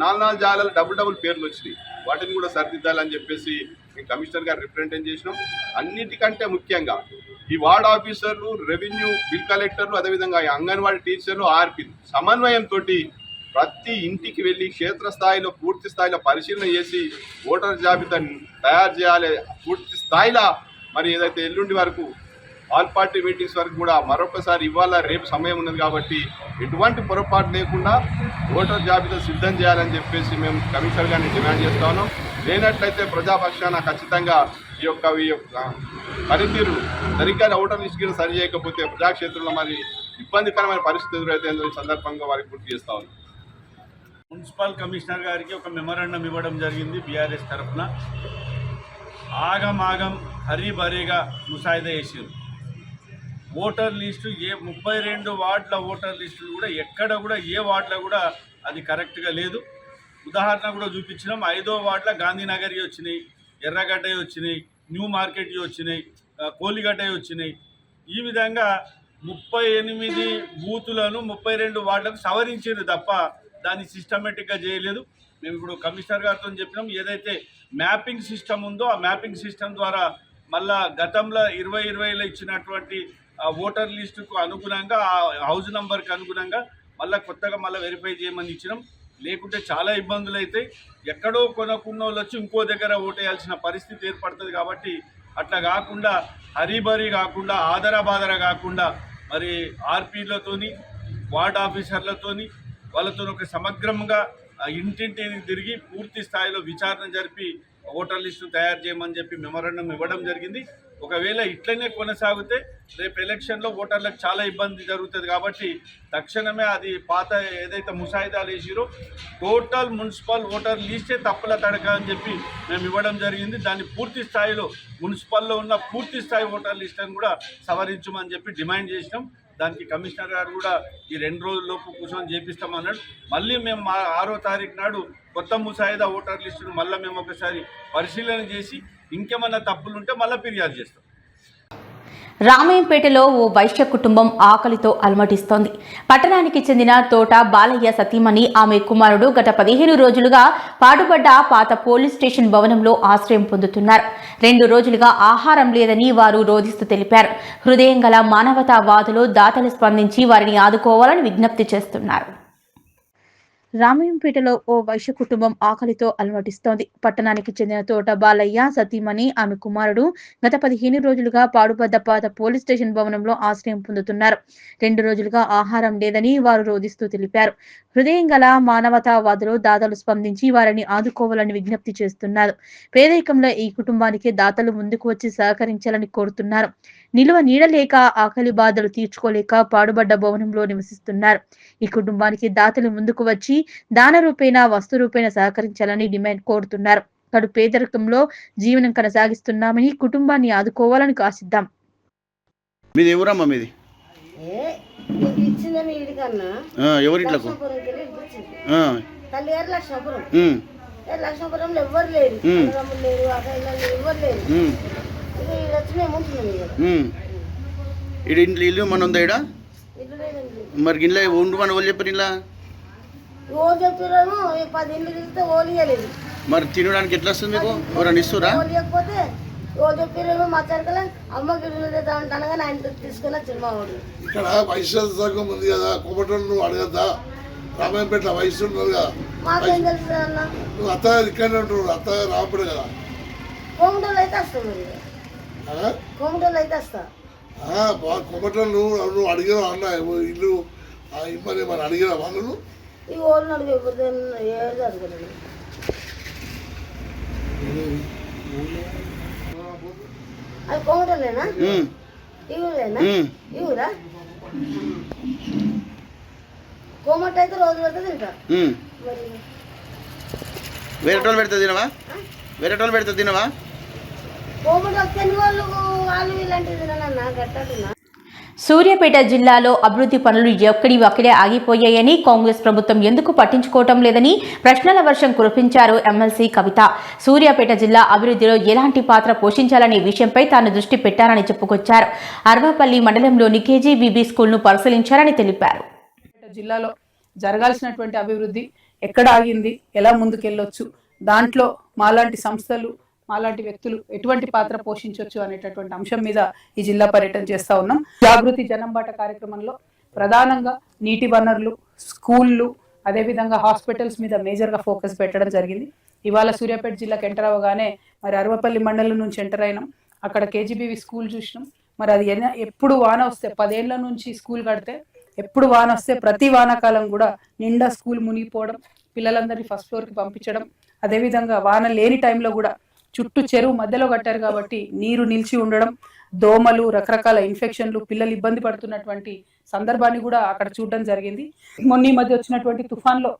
4 జాగాల డబుల్ పేర్లు వచ్చినాయి. వాటిని కూడా సరిదిద్దాలని చెప్పేసి మేము కమిషనర్ గారు రిప్రజెంట్ చేసినాం. అన్నిటికంటే ముఖ్యంగా ఈ వార్డ్ ఆఫీసర్లు, రెవెన్యూ, బిల్ కలెక్టర్లు, అదేవిధంగా అంగన్వాడీ టీచర్లు, ఆర్పీలు సమన్వయంతో ప్రతి ఇంటికి వెళ్ళి క్షేత్రస్థాయిలో పూర్తి స్థాయిలో పరిశీలన చేసి ఓటర్ జాబితాను తయారు చేయాలి. పూర్తి స్థాయిలో మరి ఏదైతే ఎల్లుండి వరకు ఆల్ పార్టీ మీటింగ్స్ వరకు కూడా మరొకసారి ఇవాళ రేపు సమయం ఉన్నది కాబట్టి ఎటువంటి పొరపాటు లేకుండా ఓటర్ జాబితా సిద్ధం చేయాలని చెప్పేసి మేము కమిషనర్ గారిని డిమాండ్ చేస్తా ఉన్నాం. లేనట్లయితే ప్రజాపక్షాన ఖచ్చితంగా ఈ యొక్క పనితీరు సరిగ్గా ఓటర్ లిస్ట్ కింద సరి చేయకపోతే ప్రజాక్షేత్రంలో మరి ఇబ్బందికరమైన పరిస్థితి ఎదురైతే సందర్భంగా వారికి గుర్తు చేస్తా ఉన్నాం. మున్సిపల్ కమిషనర్ గారికి ఒక మెమరాండం ఇవ్వడం జరిగింది బీఆర్ఎస్ తరఫున. ఆగం హరీబరీగా ముసాయిదా చేసారు. ఓటర్ లిస్టు 32 వార్డుల ఓటర్ లిస్టులు కూడా ఎక్కడ కూడా ఏ వార్డులో కూడా అది కరెక్ట్గా లేదు. ఉదాహరణ కూడా చూపించినాం. 5వ వార్డులో గాంధీనగర్ వచ్చినాయి, ఎర్రగడ్డ వచ్చినాయి, న్యూ మార్కెట్ వచ్చినాయి, కోలిగడ్డ వచ్చినాయి. ఈ విధంగా 38 బూతులను 32 వార్డులకు సవరించారు తప్ప దాన్ని సిస్టమేటిక్గా చేయలేదు. మేము ఇప్పుడు కమిషనర్ గారితో చెప్పినాం. ఏదైతే మ్యాపింగ్ సిస్టమ్ ఉందో ఆ మ్యాపింగ్ సిస్టమ్ ద్వారా మళ్ళా గతంలో 2020లో ఇచ్చినటువంటి ఓటర్ లిస్టుకు అనుగుణంగా ఆ హౌస్ నంబర్కి అనుగుణంగా మళ్ళీ కొత్తగా మళ్ళీ వెరిఫై చేయమని ఇచ్చినాం. లేకుంటే చాలా ఇబ్బందులు అయితే ఎక్కడో కొనుక్కున్న వాళ్ళు వచ్చి ఇంకో దగ్గర ఓటేయాల్సిన పరిస్థితి ఏర్పడుతుంది. కాబట్టి అట్లా కాకుండా హరీబరీ కాకుండా ఆదరబాదర కాకుండా మరి ఆర్పీలతోని వార్డ్ ఆఫీసర్లతోని వాళ్ళతో ఒక సమగ్రంగా ఇంటింటికి తిరిగి పూర్తి స్థాయిలో విచారణ జరిపి ఓటర్ లిస్టు తయారు చేయమని చెప్పి మెమరాండం ఇవ్వడం జరిగింది. ఒకవేళ ఇట్లనే కొనసాగితే రేపు ఎలక్షన్లో ఓటర్లకు చాలా ఇబ్బంది జరుగుతుంది. కాబట్టి తక్షణమే అది పాత ఏదైతే ముసాయిదాలు వేసిరో టోటల్ మున్సిపల్ ఓటర్ లిస్టే తప్పుల తడక అని చెప్పి మేము ఇవ్వడం జరిగింది. దాన్ని పూర్తి స్థాయిలో మున్సిపల్లో ఉన్న పూర్తి స్థాయి ఓటర్ లిస్టును కూడా సవరించమని చెప్పి డిమాండ్ చేసినాం. దానికి కమిషనర్ గారు కూడా ఈ 2 రోజుల్లోపు కూర్చొని చేపిస్తామన్నాడు. మళ్ళీ మేము 6వ తారీఖు నాడు కొత్త ముసాయిదా ఓటర్ లిస్టును మళ్ళీ మేము ఒకసారి పరిశీలన చేసి ఇంకేమన్నా తప్పులుంటే మళ్ళీ ఫిర్యాదు చేస్తాం. రామయ్యంపేటలో ఓ వైశ్య కుటుంబం ఆకలితో అలమటిస్తోంది. పట్టణానికి చెందిన తోట బాలయ్య సతీమణి ఆమె కుమారుడు గత 15 రోజులుగా పాడుబడ్డ పాత పోలీస్ స్టేషన్ భవనంలో ఆశ్రయం పొందుతున్నారు. 2 రోజులుగా ఆహారం లేదని వారు రోధిస్తూ తెలిపారు. హృదయం గల మానవతావాదులు దాతలు స్పందించి వారిని ఆదుకోవాలని విజ్ఞప్తి చేస్తున్నారు. రామయ్యంపేటలో ఓ వైశ్య కుటుంబం ఆకలితో అలమటిస్తోంది. పట్టణానికి చెందిన తోట బాలయ్య సతీమణి ఆమె కుమారుడు గత 15 రోజులుగా పాడుబడ్డ పాత పోలీస్ స్టేషన్ భవనంలో ఆశ్రయం పొందుతున్నారు. 2 రోజులుగా ఆహారం లేదని వారు రోధిస్తూ తెలిపారు. హృదయం గల మానవతావాదులు దాతలు స్పందించి వారిని ఆదుకోవాలని విజ్ఞప్తి చేస్తున్నారు. పేదరికంలో ఈ కుటుంబానికి దాతలు ముందుకు వచ్చి సహకరించాలని కోరుతున్నారు. నిలువ నీడలేక ఆకలి బాధలు తీర్చుకోలేక పాడుబడ్డ భవనంలో నివసిస్తున్నారు. ఈ కుటుంబానికి దాతలు ముందుకు వచ్చి దాన రూపేణ వస్తు రూపేణ సహకరించాలని డిమాండ్ కోరుతున్నారు. కడు పేదరికంలో జీవనం కొనసాగిస్తున్నామని కుటుంబాన్ని ఆదుకోవాలని ఆశిద్దాం. మీది ఎవరమ్మా? మీది ఎవరింట్లకు? తల్లిగారు లక్ష్మపురం. లక్ష్మపురంలో ఎవ్వరు లేరు, లేరు, ఎవరు లేరు. ఇంట్లో ఇల్లు మన ఉందా? ఇడ మరి ఇంట్లో ఉండమని వాళ్ళు చెప్పారు. ఇలా చెప్పారేమో 10 ఇళ్ళు తిరిగితే ఓలియలేదు. మరి తినడానికి ఎట్లా వస్తుంది మీకు? ఎవరైనా ఇస్తురా? ఓలియకపోతే చెప్పారేమో మచ్చరికలే అమ్మ గిడ్డలు అనగానే ఆయన తీసుకుని వచ్చింది మా వాడు. ఇక్కడ వైశ్య సంఘం ఉంది కదా, కుమ్మటం నువ్వు అడగద్దా? రామాయణపేట వయసు ఉన్నారు కదా, మాకేం తెలుసు అన్న. నువ్వు అత్తగారు ఇక్కడనే ఉంటున్నారు, అత్తగారు రామపేట కదా. కోమటోళ్ళు అయితే వస్తాం, మరి కోమటోళ్ళు అయితే వస్తా. కుమ్మటం నువ్వు అడిగినా అన్న ఇల్లు ఇమ్మని మరి అడిగినా వాళ్ళు ఈ ఓళ్ళు అడిగిపోతే ఏది అడగలేదు. అది కోమటోళ్ళేనా? ఈ ఊరేనా? ఈ ఊరా? కోమట అయితే రోజు పెడితే తింటా. మరి వేరే టోళ్ళు పెడితే తినవా? వేరే టోళ్ళు పెడితే తినవా? కోమట తెలివి వాళ్ళు వీళ్ళంటే తినాలన్నా గట్టన్నా. సూర్యాపేట జిల్లాలో అభివృద్ధి పనులు ఎక్కడే ఆగిపోయాయని, కాంగ్రెస్ ప్రభుత్వం ఎందుకు పట్టించుకోవటం లేదని ప్రశ్నల వర్షం కురిపించారు ఎమ్మెల్సీ కవిత. సూర్యాపేట జిల్లా అభివృద్ధిలో ఎలాంటి పాత్ర పోషించాలనే విషయంపై తాను దృష్టి పెట్టారని చెప్పుకొచ్చారు. అర్వాపల్లి మండలంలోని కేజీబీబీ స్కూల్ను పరిశీలించారని తెలిపారు. జిల్లాలో జరగాల్సినటువంటి అభివృద్ధి ఎక్కడ ఆగింది, ఎలా ముందుకెళ్ళొచ్చు, దాంట్లో మాలాంటి సంస్థలు, మాలాంటి వ్యక్తులు ఎటువంటి పాత్ర పోషించవచ్చు అనేటటువంటి అంశం మీద ఈ జిల్లా పర్యటన చేస్తా ఉన్నాం. జాగృతి జనంబాట కార్యక్రమంలో ప్రధానంగా నీటి వనరులు, స్కూళ్ళు, అదేవిధంగా హాస్పిటల్స్ మీద మేజర్గా ఫోకస్ పెట్టడం జరిగింది. ఇవాళ సూర్యాపేట జిల్లాకి ఎంటర్ అవ్వగానే మరి అర్వపల్లి మండలం నుంచి ఎంటర్ అయినాం. అక్కడ కేజీబీవి స్కూల్ చూసినాం. మరి అది ఎప్పుడు వాన వస్తే, 10 ఏళ్ల నుంచి స్కూల్ కడితే ఎప్పుడు వాన వస్తే ప్రతి వానాకాలం కూడా నిండా స్కూల్ మునిగిపోవడం, పిల్లలందరినీ ఫస్ట్ ఫ్లోర్కి పంపించడం, అదేవిధంగా వాన లేని టైంలో కూడా చుట్టూ చెరువు మధ్యలో కట్టారు కాబట్టి నీరు నిలిచి ఉండడం, దోమలు, రకరకాల ఇన్ఫెక్షన్లు, పిల్లలు ఇబ్బంది పడుతున్నటువంటి సందర్భాన్ని కూడా అక్కడ చూడడం జరిగింది. మొన్న మధ్య వచ్చినటువంటి తుఫాన్లో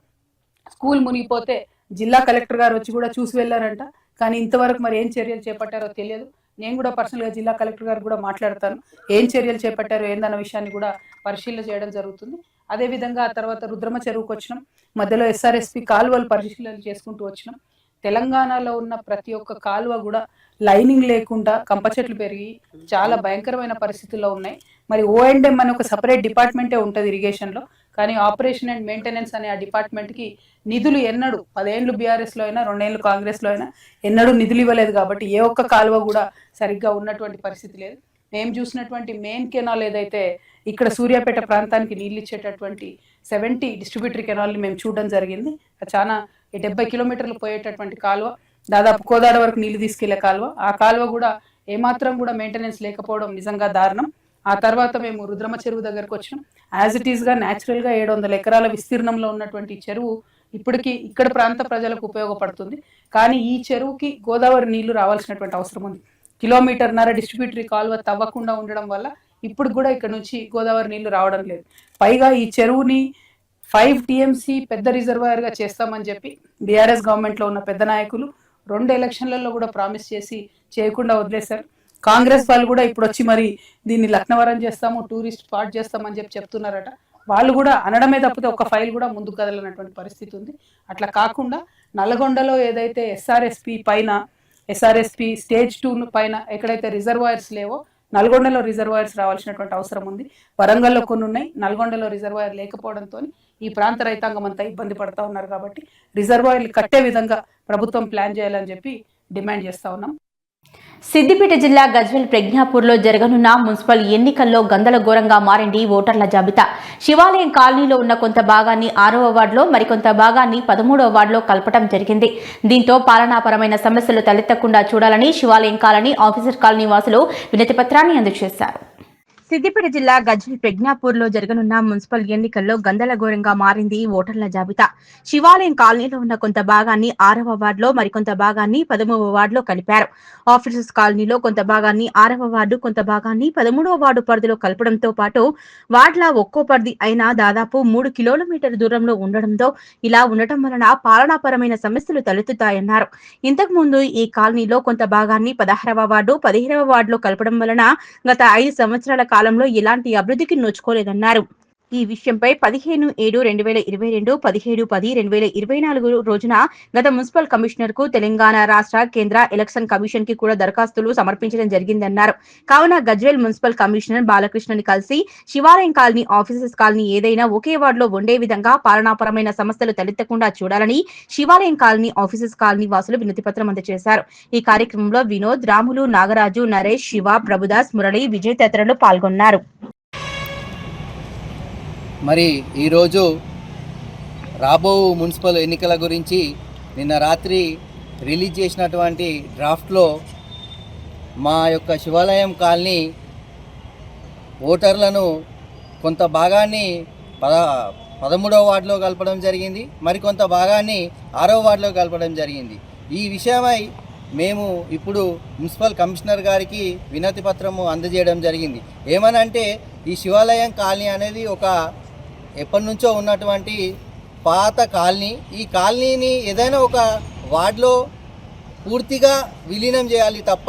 స్కూల్ మునిగిపోతే జిల్లా కలెక్టర్ గారు వచ్చి కూడా చూసి వెళ్ళారంట. కానీ ఇంతవరకు మరి ఏం చర్యలు చేపట్టారో తెలియదు. నేను కూడా పర్సనల్గా జిల్లా కలెక్టర్ గారు కూడా మాట్లాడతాను. ఏం చర్యలు చేపట్టారో ఏందన్న విషయాన్ని కూడా పరిశీలన చేయడం జరుగుతుంది. అదేవిధంగా ఆ తర్వాత రుద్రమ చెరువుకు వచ్చినాం. మధ్యలో ఎస్ఆర్ఎస్పి కాలువలు పరిశీలన చేసుకుంటూ వచ్చినాం. తెలంగాణలో ఉన్న ప్రతి ఒక్క కాలువ కూడా లైనింగ్ లేకుండా కంప చెట్లు పెరిగి చాలా భయంకరమైన పరిస్థితుల్లో ఉన్నాయి. మరి O&M అని ఒక సపరేట్ డిపార్ట్మెంటే ఉంటుంది ఇరిగేషన్లో. కానీ ఆపరేషన్ అండ్ మెయింటెనెన్స్ అనే ఆ డిపార్ట్మెంట్కి నిధులు ఎన్నడూ 10 ఏళ్ళు బీఆర్ఎస్లో అయినా 2 ఏళ్ళు కాంగ్రెస్లో అయినా ఎన్నడూ నిధులు ఇవ్వలేదు. కాబట్టి ఏ ఒక్క కాలువ కూడా సరిగ్గా ఉన్నటువంటి పరిస్థితి లేదు. మేము చూసినటువంటి మెయిన్ కెనాల్ ఏదైతే ఇక్కడ సూర్యాపేట ప్రాంతానికి నీళ్ళు ఇచ్చేటటువంటి 70 డిస్ట్రిబ్యూటరీ కెనాల్ని మేము చూడడం జరిగింది. చాలా 70 కిలోమీటర్లు పోయేటటువంటి కాలువ, దాదాపు కోదాడ వరకు నీళ్లు తీసుకెళ్లే కాలువ. ఆ కాలువ కూడా ఏమాత్రం కూడా మెయింటెనెన్స్ లేకపోవడం నిజంగా దారుణం. ఆ తర్వాత మేము రుద్రమ చెరువు దగ్గరకు వచ్చినాం. యాజ్ ఇట్ ఈస్గా న్యాచురల్గా 700 ఎకరాల విస్తీర్ణంలో ఉన్నటువంటి చెరువు ఇప్పటికీ ఇక్కడ ప్రాంత ప్రజలకు ఉపయోగపడుతుంది. కానీ ఈ చెరువుకి గోదావరి నీళ్లు రావాల్సినటువంటి అవసరం ఉంది. 1.5 కిలోమీటర్ల డిస్ట్రిబ్యూటరీ కాలువ తవ్వకుండా ఉండడం వల్ల ఇప్పుడు కూడా ఇక్కడ నుంచి గోదావరి నీళ్లు రావడం లేదు. పైగా ఈ చెరువుని 5 TMC పెద్ద రిజర్వాయర్గా చేస్తామని చెప్పి బీఆర్ఎస్ గవర్నమెంట్లో ఉన్న పెద్ద నాయకులు 2 ఎలక్షన్లలో కూడా ప్రామిస్ చేసి చేయకుండా వదిలేశారు. కాంగ్రెస్ వాళ్ళు కూడా ఇప్పుడు వచ్చి మరి దీన్ని లక్నవరం చేస్తాము, టూరిస్ట్ స్పాట్ చేస్తామని చెప్తున్నారట. వాళ్ళు కూడా అనడమే తప్పితే ఒక ఫైల్ కూడా ముందుకు కదలనటువంటి పరిస్థితి ఉంది. అట్లా కాకుండా నల్గొండలో ఏదైతే ఎస్ఆర్ఎస్పి స్టేజ్ 2 పైన ఎక్కడైతే రిజర్వాయర్స్ లేవో నల్గొండలో రిజర్వాయర్స్ రావాల్సినటువంటి అవసరం ఉంది. వరంగల్లో కొన్ని ఉన్నాయి, నల్గొండలో రిజర్వాయర్ లేకపోవడంతో ఈ ప్రాంత రైతాంగం అంతా ఇబ్బంది పడతా ఉన్నారు. కాబట్టి రిజర్వాయర్లు కట్టే విధంగా ప్రభుత్వం ప్లాన్ చేయాలని చెప్పి డిమాండ్ చేస్తా ఉన్నాం. సిద్దిపేట జిల్లా గజ్వేల్ ప్రజ్ఞాపూర్లో జరగనున్న మున్సిపల్ ఎన్నికల్లో గందరగోళంగా మారింది ఓటర్ల జాబితా. శివాలయం కాలనీలో ఉన్న కొంత భాగాన్ని 6వ వార్డులో, మరికొంత భాగాన్ని 13వ వార్డులో కలపడం జరిగింది. దీంతో పాలనాపరమైన సమస్యలు తలెత్తకుండా చూడాలని శివాలయం కాలనీ, ఆఫీసర్ కాలనీ వాసులు వినతి పత్రాన్ని అందజేశారు. సిద్దిపేట జిల్లా గజ్వేల్ ప్రజ్ఞాపూర్లో జరగనున్న మున్సిపల్ ఎన్నికల్లో గందరగోళంగా మారింది ఓటర్ల జాబితా. శివాలయం కాలనీలో ఉన్న కొంత భాగాన్ని 6వ వార్డులో, మరికొంత భాగాన్ని 13వ వార్డులో కలిపారు. ఆఫీసర్స్ కాలనీలో కొంత భాగాన్ని 6వ వార్డు, కొంత భాగాన్ని 13వ వార్డు పరిధిలో కలపడంతో పాటు వార్డుల ఒక్కో పరిధి అయినా దాదాపు 3 కిలోమీటర్ల దూరంలో ఉండడంతో ఇలా ఉండటం వలన పాలనాపరమైన సమస్యలు తలెత్తుతాయన్నారు. ఇంతకు ముందు ఈ కాలనీలో కొంత భాగాన్ని 16వ వార్డు, 15వ వార్డులో కలపడం వలన గత 5 సంవత్సరాల కాలంలో ఎలాంటి అభివృద్ధికి నోచుకోలేదన్నారు. ఈ విషయంపై 15/7/2022, 17/10/2024 రోజున గత మున్సిపల్ కమిషనర్ కు తెలంగాణ రాష్ట్ర, కేంద్ర ఎలక్షన్ కమిషన్ కి కూడా దరఖాస్తులు సమర్పించడం జరిగిందన్నారు. కావున గజ్వేల్ మున్సిపల్ కమిషనర్ బాలకృష్ణని కలిసి శివాలయం కాలనీ, ఆఫీసర్స్ కాలనీ ఏదైనా ఒకే వార్డులో ఉండే విధంగా పాలనాపరమైన సమస్యలు తలెత్తకుండా చూడాలని శివాలయం కాలనీ, ఆఫీసర్స్ కాలనీ వాసులు వినతి పత్రం అందజేశారు. ఈ కార్యక్రమంలో వినోద్, రాములు, నాగరాజు, నరేష్, శివ, ప్రభుదాస్, మురళి, విజయ్ తదితరులు పాల్గొన్నారు. మరి ఈరోజు రాబో మున్సిపల్ ఎన్నికల గురించి నిన్న రాత్రి రిలీజ్ చేసినటువంటి డ్రాఫ్ట్లో మా యొక్క శివాలయం కాలనీ ఓటర్లను కొంత భాగాన్ని 13వ వార్డులో కలపడం జరిగింది, మరికొంత భాగాన్ని 6వ వార్డులో కలపడం జరిగింది. ఈ విషయమై మేము ఇప్పుడు మున్సిపల్ కమిషనర్ గారికి వినతి పత్రము అందజేయడం జరిగింది. ఏమనంటే ఈ శివాలయం కాలనీ అనేది ఒక ఎప్పటి నుంచో ఉన్నటువంటి పాత కాలనీ. ఈ కాలనీని ఏదైనా ఒక వార్డులో పూర్తిగా విలీనం చేయాలి తప్ప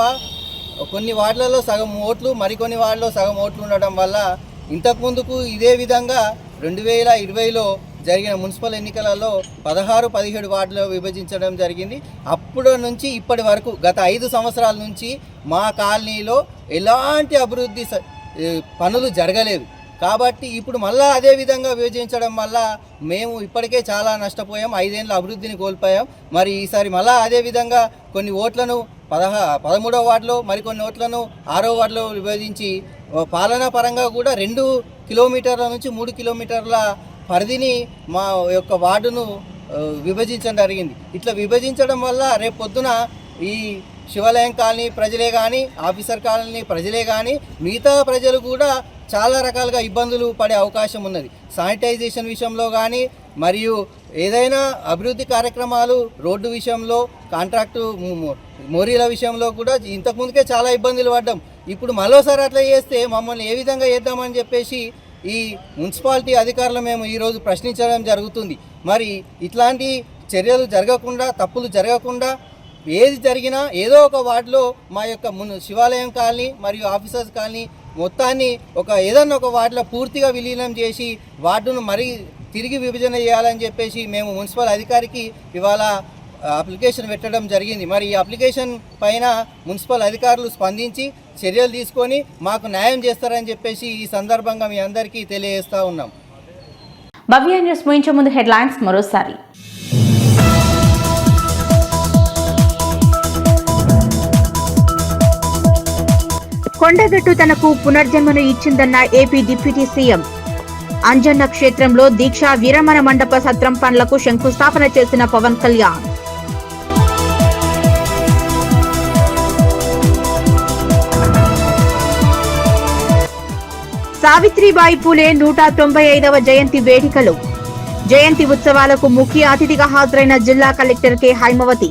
కొన్ని వార్డులలో సగం ఓట్లు, మరికొన్ని వార్డులో సగం ఓట్లు ఉండడం వల్ల ఇంతకుముందుకు ఇదే విధంగా 2020లో జరిగిన మున్సిపల్ ఎన్నికలలో 16-17 వార్డులో విభజించడం జరిగింది. అప్పటి నుంచి ఇప్పటి వరకు గత 5 సంవత్సరాల నుంచి మా కాలనీలో ఎలాంటి అభివృద్ధి పనులు జరగలేదు. కాబట్టి ఇప్పుడు మళ్ళీ అదే విధంగా విభజించడం వల్ల మేము ఇప్పటికే చాలా నష్టపోయాం, 5 ఏళ్ళ అభివృద్ధిని కోల్పోయాం. మరి ఈసారి మళ్ళీ అదే విధంగా కొన్ని ఓట్లను 13వ వార్డులో, మరికొన్ని ఓట్లను 6వ వార్డులో విభజించి పాలనా పరంగా కూడా 2 కిలోమీటర్ల నుంచి 3 కిలోమీటర్ల పరిధిని మా యొక్క వార్డును విభజించడం జరిగింది. ఇట్లా విభజించడం వల్ల రేపు పొద్దున ఈ శివాలయం కాలనీ ప్రజలే కానీ, ఆఫీసర్ కాలనీ ప్రజలే కానీ, మిగతా ప్రజలు కూడా చాలా రకాలుగా ఇబ్బందులు పడే అవకాశం ఉన్నది. శానిటైజేషన్ విషయంలో కానీ, మరియు ఏదైనా అభివృద్ధి కార్యక్రమాలు రోడ్డు విషయంలో, కాంట్రాక్టు మోరీల విషయంలో కూడా ఇంతకుముందుకే చాలా ఇబ్బందులు పడ్డాం. ఇప్పుడు మరోసారి అట్లా చేస్తే మమ్మల్ని ఏ విధంగా చేద్దామని చెప్పేసి ఈ మున్సిపాలిటీ అధికారులు మేము ఈరోజు ప్రశ్నించడం జరుగుతుంది. మరి ఇట్లాంటి చర్యలు జరగకుండా, తప్పులు జరగకుండా ఏది జరిగినా ఏదో ఒక వార్డులో మా యొక్క శివాలయం కాలనీ మరియు ఆఫీసర్స్ కాలనీ మొత్తాన్ని ఏదన్నా ఒక వార్డులో పూర్తిగా విలీనం చేసి వార్డును మరి తిరిగి విభజన చేయాలని చెప్పేసి మేము మున్సిపల్ అధికారికి ఇవాళ అప్లికేషన్ పెట్టడం జరిగింది. మరి ఈ అప్లికేషన్ పైన మున్సిపల్ అధికారులు స్పందించి చర్యలు తీసుకొని మాకు న్యాయం చేస్తారని చెప్పేసి ఈ సందర్భంగా మీ అందరికీ తెలియజేస్తూ ఉన్నాం. భవ్య న్యూస్ ముగించే ముందు హెడ్లైన్స్ మరోసారి. కొండగట్టు తనకు పునర్జన్మను ఇచ్చిందన్న ఏపీ డిప్యూటీ సీఎం. అంజన్న క్షేత్రంలో దీక్షా విరమణ మండప సత్రం పనులకు శంకుస్థాపన చేసిన పవన్ కళ్యాణ్. సావిత్రిబాయి పూలే 195వ జయంతి వేడుకలు. జయంతి ఉత్సవాలకు ముఖ్య అతిథిగా హాజరైన జిల్లా కలెక్టర్ కె హైమవతి.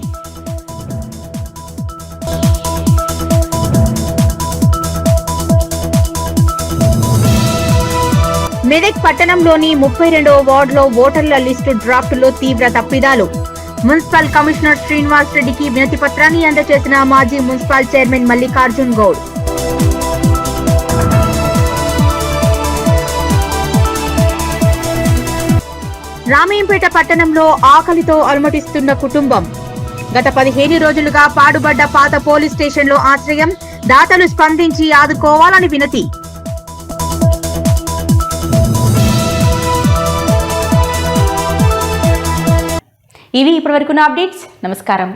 మెదక్ పట్టణంలోని 32వ వార్డులో ఓటర్ల లిస్టు డ్రాఫ్టులో తీవ్ర తప్పిదాలు. మున్సిపల్ కమిషనర్ శ్రీనివాస్ రెడ్డికి వినతి పత్రాన్ని అందజేసిన మాజీ మున్సిపల్ చైర్మన్ మల్లికార్జున్ గౌడ్. రామయ్యంపేట పట్టణంలో ఆకలితో అలమటిస్తున్న కుటుంబం. గత 15 రోజులుగా పాడుబడ్డ పాత పోలీస్ స్టేషన్లో ఆశ్రయం. దాతలు స్పందించి ఆదుకోవాలని వినతి. ఇవి ఇప్పటివరకున్న అప్డేట్స్. నమస్కారం.